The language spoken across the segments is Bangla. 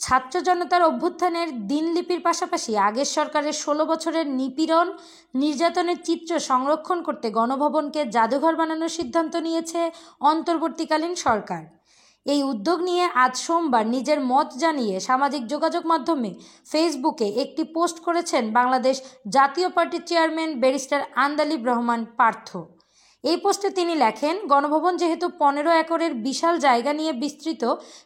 ছাত্র জনতার অভ্যুত্থানের দিনলিপির পাশাপাশি আগের সরকারের 16 বছরের নিপীড়ন নির্যাতনের চিত্র সংরক্ষণ করতে গণভবনকে জাদুঘর বানানোর সিদ্ধান্ত নিয়েছে অন্তর্বর্তীকালীন সরকার। এই উদ্যোগ নিয়ে আজ সোমবার নিজের মত জানিয়ে সামাজিক যোগাযোগ মাধ্যমে ফেসবুকে একটি পোস্ট করেছেন বাংলাদেশ জাতীয় পার্টির চেয়ারম্যান ব্যারিস্টার আন্দালিব রহমান পার্থ। এই পোস্টে তিনি লেখেন, গণভবন যেহেতু 15 একরের বিশাল জায়গা নিয়ে বিস্তৃত,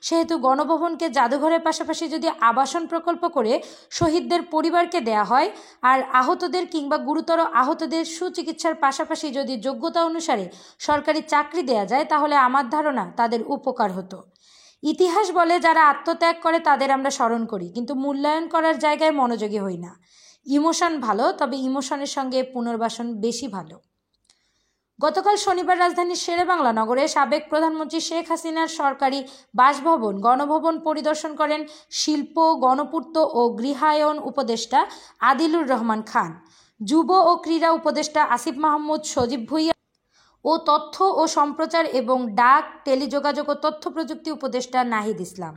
সেহেতু গণভবনকে জাদুঘরের পাশাপাশি যদি আবাসন প্রকল্প করে শহীদদের পরিবারকে দেয়া হয় আর আহতদের কিংবা গুরুতর আহতদের সুচিকিৎসার পাশাপাশি যদি যোগ্যতা অনুসারে সরকারি চাকরি দেয়া যায়, তাহলে আমার ধারণা তাদের উপকার হতো। ইতিহাস বলে যারা আত্মত্যাগ করে তাদের আমরা স্মরণ করি, কিন্তু মূল্যায়ন করার জায়গায় মনোযোগী হই না। ইমোশন ভালো, তবে ইমোশনের সঙ্গে পুনর্বাসন বেশি ভালো। গতকাল শনিবার রাজধানীর শেরেবাংলা নগরে সাবেক প্রধানমন্ত্রী শেখ হাসিনার সরকারি বাসভবন গণভবন পরিদর্শন করেন শিল্প, গণপূর্ত ও গৃহায়ন উপদেষ্টা আদিলুর রহমান খান, যুব ও ক্রীড়া উপদেষ্টা আসিফ মাহমুদ সজীব ভুঁইয়া ও তথ্য ও সম্প্রচার এবং ডাক, টেলিযোগাযোগ ও তথ্য প্রযুক্তি উপদেষ্টা নাহিদ ইসলাম।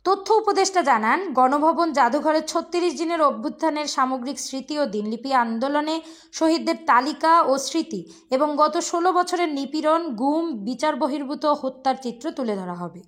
তথ্য উপদেষ্টা জানান, গণভবন জাদুঘরের 36 দিনের অভ্যুত্থানের সামগ্রিক স্মৃতি ও দিনলিপি, আন্দোলনে শহীদদের তালিকা ও স্মৃতি এবং গত 16 বছরের নিপীড়ন, গুম, বিচার বহির্ভূত হত্যার চিত্র তুলে ধরা হবে।